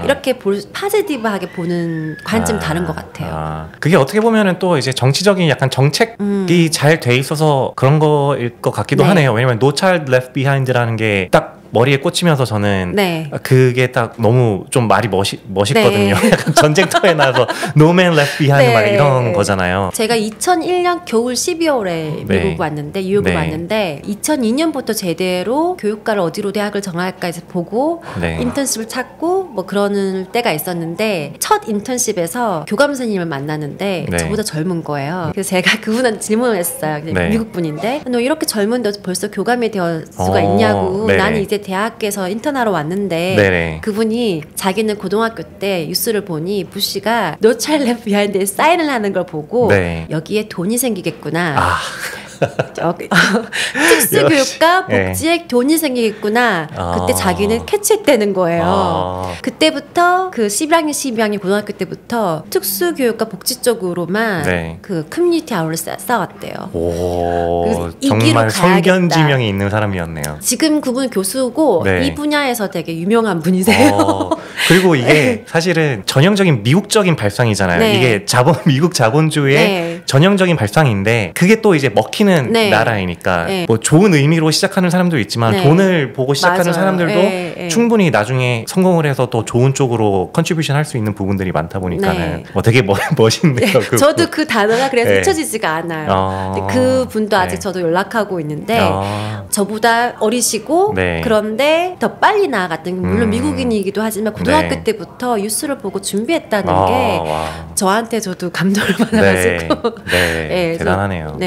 이렇게 파지티브하게 보는 관점이 다른 것 같아요. 그게 어떻게 보면은 또 이제 정치적인 약간 정책이 잘 돼 있어서 그런 거일 것 같기도 네. 하네요. 왜냐면 No Child Left Behind라는 게 딱 머리에 꽂히면서 저는 네. 그게 딱 너무 좀 말이 멋있거든요. 네. 약간 전쟁터에 나서 No Man Left Behind 네. 막 이런 거잖아요. 제가 2001년 겨울 12월에 네. 미국 왔는데 뉴욕을 네. 왔는데 2002년부터 제대로 교육과를 어디로 대학을 정할까 해서 보고 네. 인턴십을 찾고 뭐 그러는 때가 있었는데 첫 인턴십에서 교감 선생님을 만났는데 네. 저보다 젊은 거예요. 그래서 제가 그분한테 질문을 했어요. 네. 미국 분인데 너 이렇게 젊은데 벌써 교감이 될 수가 있냐고. 네네. 나는 이제 대학에서 인턴하러 왔는데 네네. 그분이 자기는 고등학교 때 뉴스를 보니 부시가 No Child Left Behind에 사인을 하는 걸 보고 네. 여기에 돈이 생기겠구나. 특수교육과 복지에 돈이 생기겠구나. 그때 자기는 캐치했다는 거예요. 그때부터 그 11학년, 12학년 고등학교 때부터 특수교육과 복지 쪽으로만 그 커뮤니티 아울렛 쌓았대요. 정말 성견지명이 있는 사람이었네요. 지금 그분 교수고 이 분야에서 되게 유명한 분이세요. 그리고 이게 사실은 전형적인 미국적인 발상이잖아요. 이게 미국 자본주의의 전형적인 발상인데 그게 또 이제 먹히는 나라이니까 뭐 좋은 의미로 시작하는 사람도 있지만 돈을 보고 시작하는 사람들도 충분히 나중에 성공을 해서 또 좋은 쪽으로 컨트리뷰션 할 수 있는 부분들이 많다 보니까는 되게 멋있네요. 저도 그 단어가 그래서 잊혀지지가 않아요. 그 분도 아직 저도 연락하고 있는데 저보다 어리시고 그런데 더 빨리 나아갔던 물론 미국인이기도 하지만 고등학교 때부터 뉴스를 보고 준비했다는 게 저한테 저도 감동을 받아가지고 대단하네요.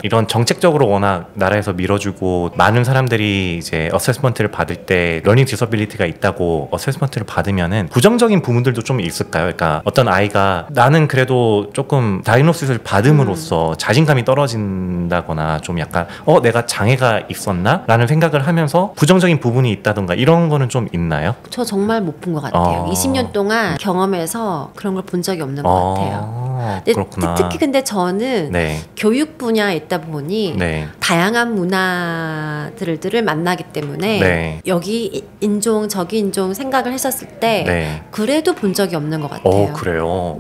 이런 정책적으로 워낙 나라에서 밀어주고 많은 사람들이 이제 어세스먼트를 받을 때 러닝 디서빌리티가 있다고 어세스먼트를 받으면은 부정적인 부분들도 좀 있을까요? 그러니까 어떤 아이가 나는 그래도 조금 다이그노시스를 받음으로써 자신감이 떨어진다거나 좀 약간 내가 장애가 있었나? 라는 생각을 하면서 부정적인 부분이 있다던가 이런 거는 좀 있나요? 저 정말 못 본 것 같아요. 20년 동안 경험해서 그런 걸 본 적이 없는 것 같아요. 그렇구나. 특히 근데 저는 교육 분야에 있다 보니 다양한 문화들을 만나기 때문에 여기 인종 저기 인종 생각을 했었을 때 그래도 본 적이 없는 것 같아요. 그래요?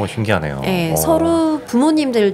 신기하네요. 서로 부모님들이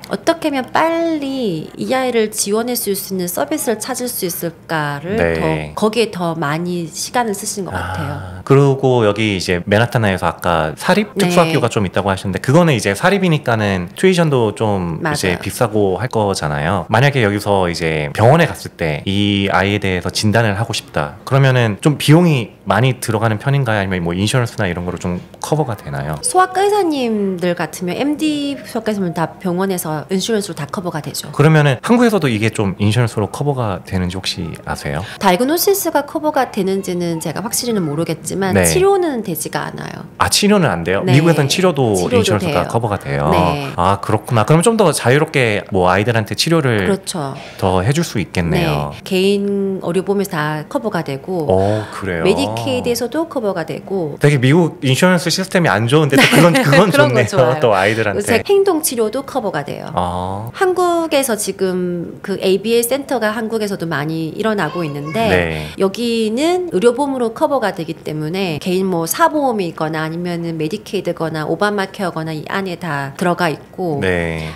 어떻게 하면 빨리 이 아이를 지원해 줄 수 있는 서비스를 찾을 수 있을까를 거기에 더 많이 시간을 쓰신 것 같아요. 그리고 여기 이제 맨하탄에서 아까 사립 특수학교가 좀 있다고 하셨는데 그거는 이제 사립이니까는 튜이션도 좀 이제 비싸고 할 거잖아요. 만약에 여기서 이제 병원에 갔을 때 이 아이에 대해서 진단을 하고 싶다. 그러면은 좀 비용이 많이 들어가는 편인가요? 아니면 뭐 인슈런스나 이런 거로 좀 커버가 되나요? 소아과 의사님들 같으면 MD 소아과 의사님은 다 병원에서 인슈런스로 다 커버가 되죠. 그러면은 한국에서도 이게 좀 인슈런스로 커버가 되는지 혹시 아세요? 다이그노시스가 커버가 되는지는 제가 확실히는 모르겠지만 치료는 되지가 않아요. 치료는 안 돼요? 미국에서는 치료도 인슈런스가 돼요. 커버가 돼요. 그렇구나. 그럼 좀 더 자유롭게 뭐 아이들한테 치료를 더 해줄 수 있겠네요. 개인 의료보험에서 다 커버가 되고 그래요? 메디케이드에서도 커버가 되고 되게 미국 인슈런스 시스템이 안 좋은데 또 그건 좋네요. 또 아이들한테 행동치료도 커버가 돼요. 한국에서 지금 그 ABA 센터가 한국에서도 많이 일어나고 있는데 여기는 의료보험으로 커버가 되기 때문에 개인 뭐 사보험이 있거나 아니면은 메디케이드거나 오바마 케어거나 이 안에 다 들어가 있고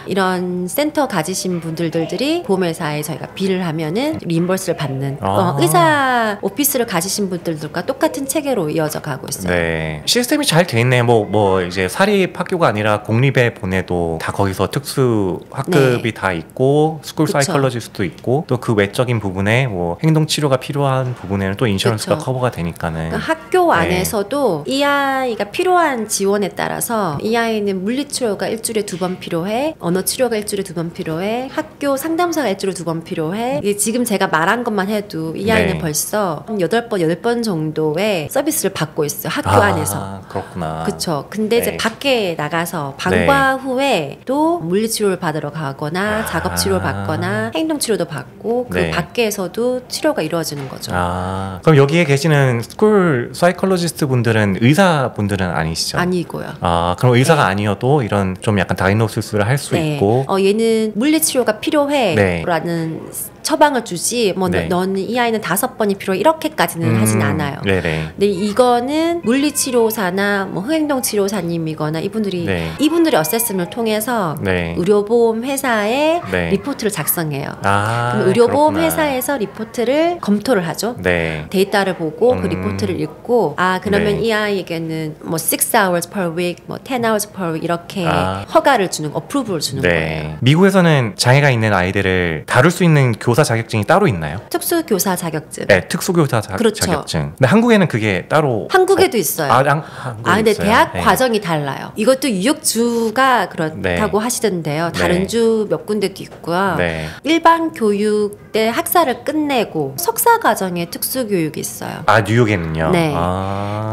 이런 센터 가지신 분들이 보험회사에 저희가 비를 하면은 리임버스를 받는 의사 오피스를 가지신 분들과 똑같은 체계로 이어져 가고 있어요. 시스템이 잘 돼 있네. 뭐 이제 사립 학교가 아니라 공립에 보내도 다 거기서 특수 학급이 다 있고 스쿨 사이콜로지스트도 있고 또 그 외적인 부분에 뭐 행동 치료가 필요한 부분에는 또 인슈런스가 커버가 되니까는 그러니까 학교 안에서도 이 아이가 필요한 지원에 따라서 이 아이는 물리치료가 일주일에 2번 필요해, 언어치료가 일주일에 2번 필요해, 학교 상담사가 일주일에 2번 필요해. 이게 지금 제가 말한 것만 해도 이 아이는 벌써 8번, 10번 정도의 서비스를 받고 있어요. 학교 안에서. 그렇구나. 그쵸. 근데 이제 밖에 나가서 방과 후에 또 물리치료를 받으러 가거나 작업치료를 받거나 행동치료도 받고 그 밖에서도 치료가 이루어지는 거죠. 그럼 여기에 계시는 스쿨 사이콜로지스트 분들은 의사분들은 아니시죠? 아니고요. 그럼 의사가 아니어도 이런 좀 약간 다이그노시스를 할 수 있고 얘는 물리치료가 필요해 라는 처방을 주지 너는 이 아이는 5번이 필요해 이렇게까지는 하진 않아요. 근데 이거는 물리치료사나 뭐 흥행동치료사님이거나 이분들이 어세스먼트를 통해서 의료보험 회사에 리포트를 작성해요. 그럼 의료보험 회사에서 리포트를 검토를 하죠. 데이터를 보고 그 리포트를 읽고 그러면 이 아이에게는 뭐 6 hours per week, 뭐 10 hours per week 이렇게 허가를 주는 어프로브를 주는 거예요. 미국에서는 장애가 있는 아이들을 다룰 수 있는 교사 자격증이 따로 있나요? 특수교사 자격증. 네, 특수교사 그렇죠. 자격증. 근데 한국에는 그게 따로 한국에도 있어요. 한국에 근데 있어요? 대학 네. 과정이 달라요. 이것도 유역주가 그렇다고 하시던데요. 다른 주 몇 군데도 있고요. 일반 교육 때 학사를 끝내고 석사 과정에 특수교육이 있어요. 뉴욕에는요? 네.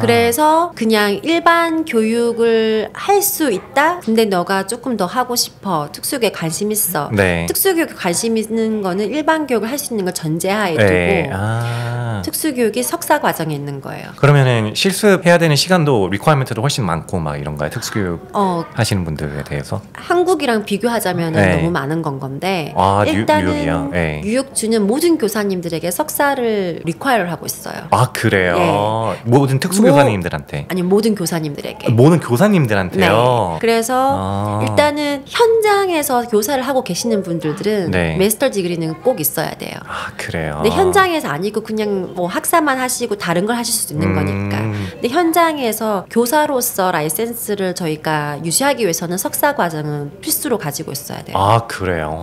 그래서 그냥 일반 교육을 할 수 있다? 근데 너가 조금 더 하고 싶어. 특수교육에 관심 있어. 특수교육에 관심 있는 거는 일반 교육을 할 수 있는 걸 전제하에 두고 특수교육이 석사 과정에 있는 거예요. 그러면은 실습해야 되는 시간도 리퀘어먼트도 훨씬 많고 막 이런가요? 특수교육 하시는 분들에 대해서? 한국이랑 비교하자면 너무 많은 건데 일단은 뉴욕주는 모든 교사님들에게 석사를 리퀘어를 하고 있어요. 그래요? 모든 특수교사님들한테? 아니 모든 교사님들에게. 모든 교사님들한테요? 네. 그래서 일단은 현장에서 교사를 하고 계시는 분들은 마스터 디그리는 꼭 있어야 돼요. 그래요? 근데 현장에서 아니고 그냥 뭐 학사만 하시고 다른 걸 하실 수도 있는 거니까. 근데 현장에서 교사로서 라이센스를 저희가 유지하기 위해서는 석사 과정은 필수로 가지고 있어야 돼요. 그래요?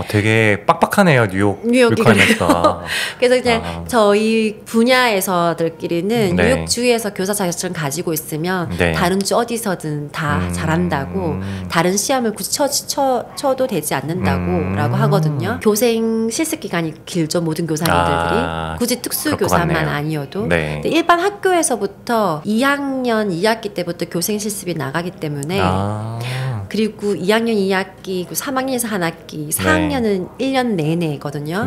되게 빡빡하네요, 뉴욕이. 그래서 그냥 저희 분야에서들끼리는 뉴욕주에서 교사 자격증을 가지고 있으면 다른 주 어디서든 다 잘한다고 다른 시험을 굳이 쳐도 되지 않는다고 라고 하거든요. 교생 실습 기간이 길죠, 모든 교사님들이. 굳이 특수교사만 아니어도. 근데 일반 학교에서부터 2학년 2학기 때부터 교생 실습이 나가기 때문에 그리고 2학년 2학기, 3학년에서 한 학기, 4학년은 1년 내내거든요.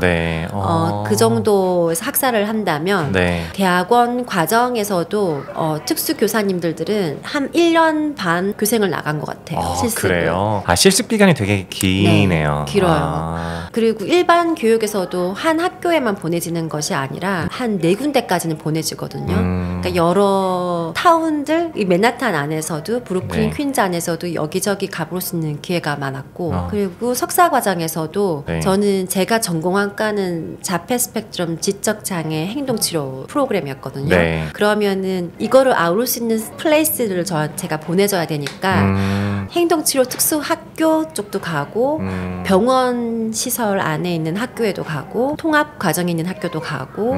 그 정도에서 학사를 한다면 대학원 과정에서도 특수교사님들은 한 1년 반 교생을 나간 것 같아요. 실습을. 그래요? 실습 기간이 되게 기네요. 길어요. 그리고 일반 교육에서도 한 학교에만 보내지는 것이 아니라 한 4군데까지는 보내지거든요. 그러니까 여러 타운들, 이 맨하탄 안에서도 브루클린, 퀸즈 안에서도 여기저기 가볼 수 있는 기회가 많았고 그리고 석사 과정에서도 저는 제가 전공한 과는 자폐 스펙트럼 지적장애 행동치료 프로그램이었거든요. 그러면은 이거를 아우를 수 있는 플레이스를 제가 보내줘야 되니까 행동치료 특수학교 쪽도 가고 병원 시설 안에 있는 학교에도 가고 통합 과정에 있는 학교도 가고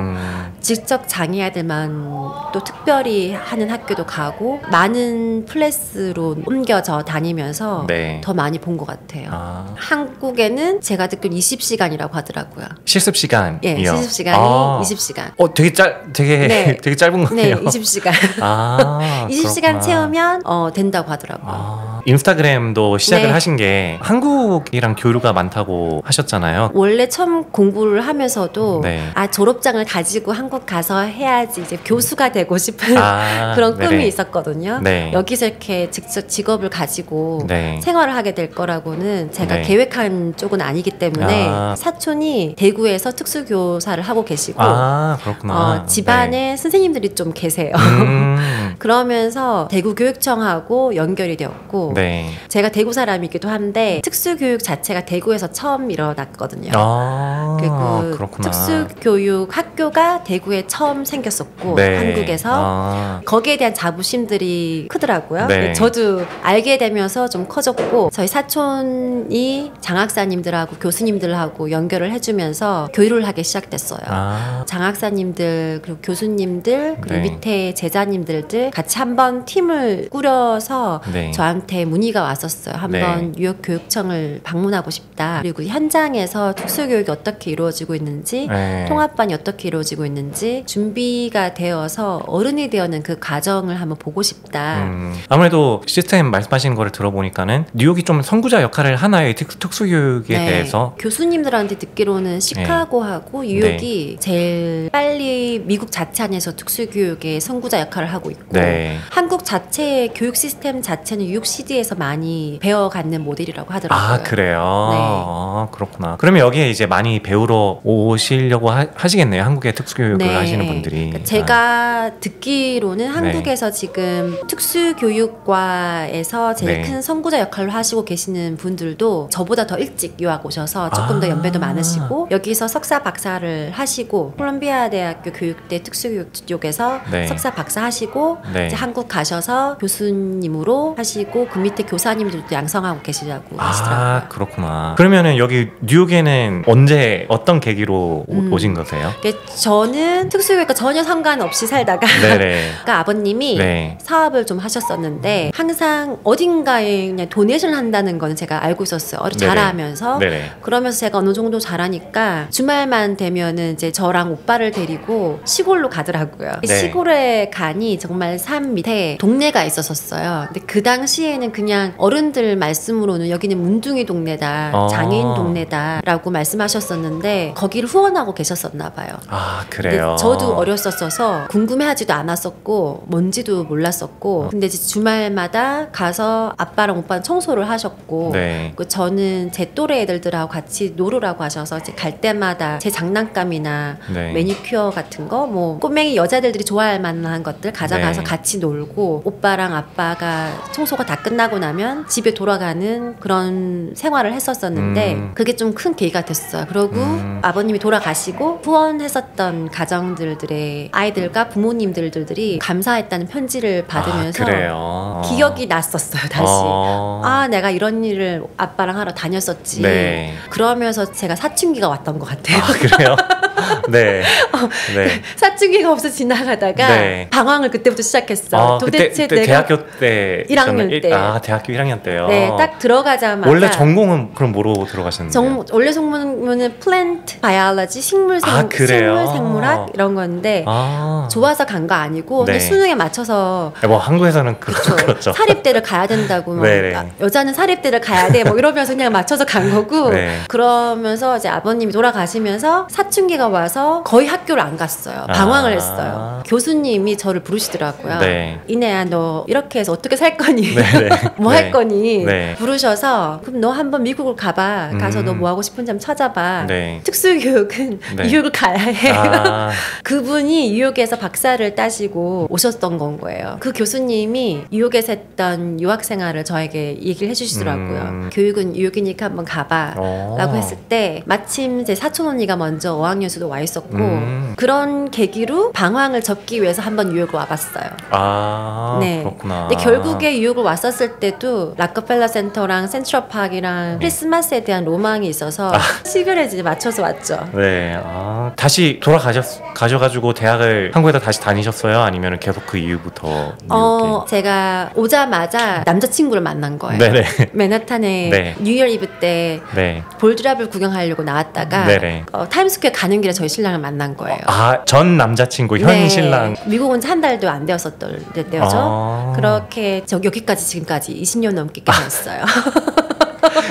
지적 장애아들만 또 특별히 하는 학교도 가고 많은 플레이스로 옮겨져 다니면서 더 많이 본 것 같아요. 한국에는 제가 듣기로 20시간이라고 하더라고요. 실습 시간이요? 실습 시간이 20시간. 되게 짧은 거네요. 20시간. 20시간 그렇구나. 채우면 된다고 하더라고요. 인스타그램도 시작을 하신 게 한국이랑 교류가 많다고 하셨잖아요. 원래 처음 공부를 하면서도 졸업장을 가지고 한국 가서 해야지 이제 교수가 되고 싶은 그런 꿈이 있었거든요. 여기서 이렇게 직업을 가지고 생활을 하게 될 거라고는 제가 계획한 쪽은 아니기 때문에 사촌이 대구에서 특수교사를 하고 계시고 그렇구나. 집안에 선생님들이 좀 계세요. 그러면서 대구교육청하고 연결이 되었고 제가 대구 사람이기도 한데 특수교육 자체가 대구에서 처음 일어났거든요. 그리고 특수교육 학교가 대구에 처음 생겼었고 한국에서 거기에 대한 자부심들이 크더라고요. 저도 알게 되면서 좀 커졌고 저희 사촌이 장학사님들하고 교수님들하고 연결을 해주면서 교류를 하기 시작됐어요. 장학사님들 그리고 교수님들 그리고 밑에 제자님들들 같이 한번 팀을 꾸려서 저한테 문의가 왔었어요. 한번 뉴욕 교육청을 방문하고 싶다. 그리고 현장에서 특수교육이 어떻게 이루어지고 있는지 통합반이 어떻게 이루어지고 있는지 준비가 되어서 어른이 되어는 그 과정을 한번 보고 싶다. 아무래도 시스템 말씀하시는 거를 들어보니까는 뉴욕이 좀 선구자 역할을 하나요? 특수교육에 대해서? 교수님들한테 듣기로는 시카고하고 뉴욕이 제일 빨리 미국 자체 안에서 특수교육의 선구자 역할을 하고 있고 한국 자체의 교육 시스템 자체는 뉴욕 시티에서 많이 배워가는 모델이라고 하더라고요. 그래요? 그렇구나. 그러면 여기에 이제 많이 배우러 오시려고 하시겠네요. 한국의 특수교육을 하시는 분들이. 그러니까 제가 듣기로는 한국에서 지금 특수교육과에서 제일 큰 선구자 역할을 하시고 계시는 분들도 저보다 더 일찍 유학 오셔서 조금 더 연배도 많으시고 여기서 석사 박사를 하시고 콜롬비아 대학교 교육대 특수교육 쪽에서 석사 박사 하시고 이제 한국 가셔서 교수님으로 하시고 그 밑에 교사님들도 양성하고 계시다고 하시더라고요. 아, 그렇구나. 그러면은 여기 뉴욕에는 언제 어떤 계기로 오신 거세요? 저는 특수교육과 전혀 상관없이 살다가 그러니까 아버님이 네. 사업을 좀 하셨었는데 항상 어딘가에 그냥 도네이션 한다는 거는 제가 알고 있었어요. 자라면서. 그러면서 제가 어느 정도 자라니까 주말만 되면은 이제 저랑 오빠를 데리고 시골로 가더라고요. 네. 시골에 가니 정말 산 밑에 동네가 있었어요. 근데 그 당시에는 그냥 어른들 말씀으로는 여기는 문둥이 동네다, 장애인 동네다 라고 말씀하셨었는데 거기를 후원하고 계셨었나 봐요. 아, 그래요? 저도 어렸었어서 궁금해하지도 않았었고 뭔지도 몰랐었고 근데 이제 주말마다 가서 아빠랑 오빠는 청소를 하셨고 네. 저는 제 또래 애들하고 같이 놀으라고 하셔서 이제 갈 때마다 제 장난감이나 네. 매니큐어 같은 거 뭐 꼬맹이 여자들이 좋아할 만한 것들 가져가서 네. 같이 놀고 오빠랑 아빠가 청소가 다 끝나고 나면 집에 돌아가는 그런 생활을 했었었는데 그게 좀 큰 계기가 됐어요. 그리고 아버님이 돌아가시고 후원했었던 가정들의 아이들과 부모님들이 감사했다는 편지를 받으면서 기억이 났었어요. 다시 아 내가 이런 일을 아빠랑 하러 다녔었지. 네. 그러면서 제가 사춘기가 왔던 것 같아요. 아, 그래요? 네. 네. 사춘기가 없어 지나가다가 네. 방황을 그때부터 시작했어. 도대체 그때 내가 대학교 때 1학년 때. 아, 대학교 1학년 때요. 네, 딱 들어가자마자 원래 전공은 그럼 뭐로 들어가셨는데요? 원래 전공은 플랜트 바이올로지, 식물생물학 이런 건데 좋아서 간 거 아니고 네. 수능에 맞춰서 뭐 한국에서는 그렇죠. 사립대를 가야 된다고 여자는 사립대를 가야 돼 뭐 이러면서 그냥 맞춰서 간 거고 네. 그러면서 이제 아버님이 돌아가시면서 사춘기가 와서 거의 학교를 안 갔어요. 방황을 했어요. 교수님이 저를 부르시더라고요. 네. 이내야 너 이렇게 해서 어떻게 살 거니? 뭐 할 거니? 네. 부르셔서 그럼 너 한번 미국을 가봐. 가서 너 뭐 하고 싶은지 한번 찾아봐. 네. 특수교육은 뉴욕을 가야 해. 그분이 뉴욕에서 박사를 따시고 오셨던 건 거예요. 그 교수님이 뉴욕에서 했던 유학생활을 저에게 얘기를 해주시더라고요. 교육은 뉴욕이니까 한번 가봐 라고 했을 때 마침 제 사촌 언니가 먼저 어학연수도 와 있었고 그런 계기로 방황을 접기 위해서 한번 뉴욕을 와봤어요. 아 네. 그렇구나. 근데 결국에 뉴욕을 왔었을 때도 락커펠러 센터랑 센트럴파크랑 크리스마스에 대한 로망이 있어서 11월에 이제 맞춰서 왔죠. 네. 다시 가셔가지고 대학을 한국에다 다시 다니셨어요? 아니면 계속 그 이후부터 뉴욕에? 제가 오자마자 남자친구를 만난 거예요. 네네. 맨하탄에 네. 뉴이어 이브 때 네. 볼드랍을 구경하려고 나왔다가 타임스퀘어 가는 길에 저희 신랑을 만난 거예요. 전 남자친구, 현 네. 신랑. 미국은 한 달도 안 되었었던 때죠. 그렇게 여기까지 지금까지 20년 넘게 계셨어요.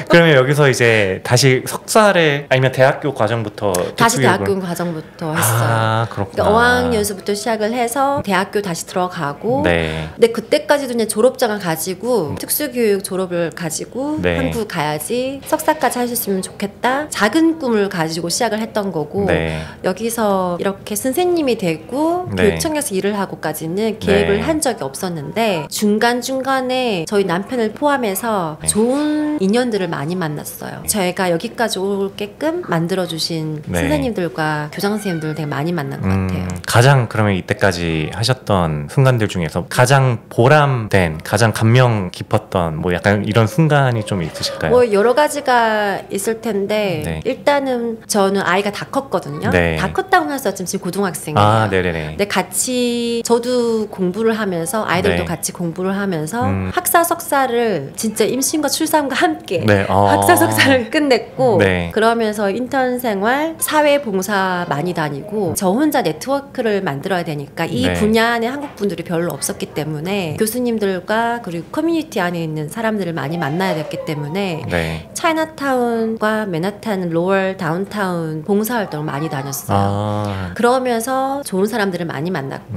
그러면 여기서 이제 다시 석사를 아니면 대학교 과정부터 다시 대학교 과정부터 했어요. 그렇구나. 그러니까 어학연수부터 시작을 해서 대학교 다시 들어가고 네. 근데 그때까지도 그냥 졸업장을 가지고 특수교육 졸업을 가지고 네. 한국 가야지 석사까지 할 수 있으면 좋겠다 작은 꿈을 가지고 시작을 했던 거고 네. 여기서 이렇게 선생님이 되고 네. 교육청에서 일을 하고까지는 계획을 네. 한 적이 없었는데 중간중간에 저희 남편을 포함해서 네. 좋은 인연들을 많이 만났어요. 저희가 여기까지 오게끔 만들어주신 네. 선생님들과 교장 선생님들 되게 많이 만난 것 같아요. 가장 그러면 이때까지 하셨던 순간들 중에서 가장 보람된, 가장 감명 깊었던 뭐 약간 이런 순간이 좀 있으실까요? 뭐 여러 가지가 있을 텐데 네. 일단은 저는 아이가 다 컸거든요. 네. 다 컸다고 나서 지금 고등학생이에요. 네네네. 근데 같이 저도 공부를 하면서 아이들도 네. 같이 공부를 하면서 학사 석사를 진짜 임신과 출산과 함께 네. 학사 석사를 끝냈고 네. 그러면서 인턴 생활, 사회 봉사 많이 다니고 저 혼자 네트워크를 만들어야 되니까 이 네. 분야 안에 한국 분들이 별로 없었기 때문에 교수님들과 그리고 커뮤니티 안에 있는 사람들을 많이 만나야 됐기 때문에 네. 차이나타운과 맨하탄, 로월, 다운타운 봉사활동을 많이 다녔어요. 그러면서 좋은 사람들을 많이 만났고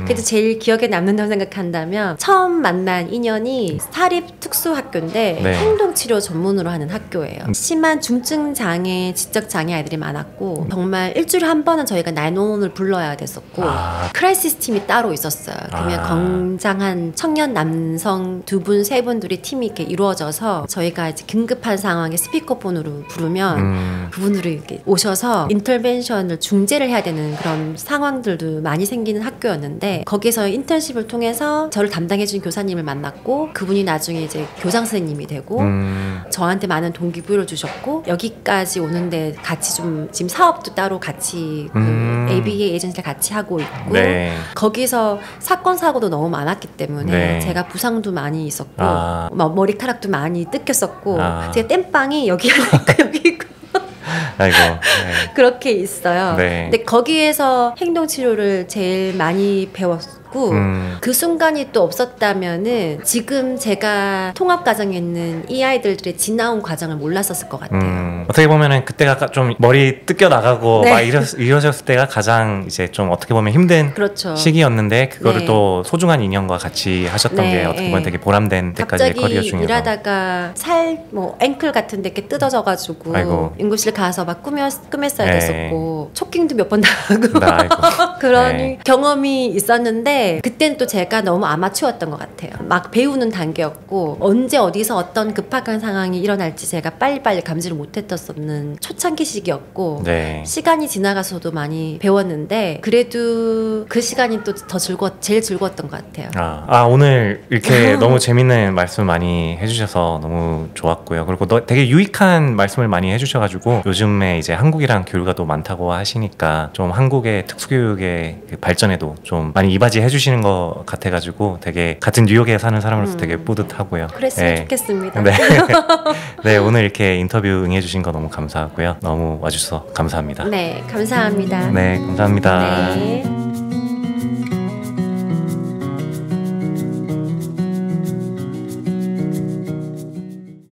그래도 제일 기억에 남는다고 생각한다면 처음 만난 인연이 사립 특수학교인데 네. 행동치료 치료 전문으로 하는 학교예요. 심한 중증 장애, 지적 장애 아이들이 많았고 정말 일주일에 한 번은 저희가 911을 불러야 됐었고 크라이시스 팀이 따로 있었어요. 그러면 건장한 청년 남성 2분, 3분들이 팀이 이렇게 이루어져서 저희가 이제 긴급한 상황에 스피커폰으로 부르면 그분들이 이렇게 오셔서 인터벤션을 중재를 해야 되는 그런 상황들도 많이 생기는 학교였는데 거기서 인턴십을 통해서 저를 담당해준 교사님을 만났고 그분이 나중에 이제 교장 선생님이 되고 저한테 많은 동기부여를 주셨고 여기까지 오는데 같이 좀 지금 사업도 따로 같이 그 ABA 에이전시를 같이 하고 있고 네. 거기서 사건 사고도 너무 많았기 때문에 네. 제가 부상도 많이 있었고 머리카락도 많이 뜯겼었고 제가 땜빵이 여기 있고 여기 있고 아이고, 네. 그렇게 있어요. 네. 근데 거기에서 행동치료를 제일 많이 배웠고 그 순간이 또 없었다면은 지금 제가 통합가정에 있는 이 아이들의 지나온 과정을 몰랐었을 것 같아요. 어떻게 보면은 그때가 좀 머리 뜯겨 나가고 네. 막 이러셨을 때가 가장 이제 좀 어떻게 보면 힘든 그렇죠. 시기였는데 그거를 네. 또 소중한 인연과 같이 하셨던 네. 게 어떻게 보면 되게 보람된 때까지의 커리어 중에서 일하다가 뭐 앵클 같은 데 이렇게 뜯어져가지고 아이고. 응급실 가서 막 꾸몄어야 네. 됐었고 초킹도 몇 번 당하고 그런 네. 경험이 있었는데 그때는 또 제가 너무 아마추어였던 것 같아요. 막 배우는 단계였고 언제 어디서 어떤 급박한 상황이 일어날지 제가 빨리빨리 감지를 못했었는 초창기 시기였고 네. 시간이 지나가서도 많이 배웠는데 그래도 그 시간이 또 더 제일 즐거웠던 것 같아요. 오늘 이렇게 너무 재밌는 말씀 많이 해주셔서 너무 좋았고요. 그리고 되게 유익한 말씀을 많이 해주셔가지고 요즘에 이제 한국이랑 교류가 또 많다고 하시니까 좀 한국의 특수교육의 발전에도 좀 많이 이바지해 주시는 것 같아가지고 되게 같은 뉴욕에 사는 사람으로서 되게 뿌듯하고요. 그랬으면 네. 좋겠습니다. 네. 네, 오늘 이렇게 인터뷰 응해주신 거 너무 감사하고요. 너무 와주셔서 감사합니다. 네, 감사합니다. 네, 감사합니다. 네.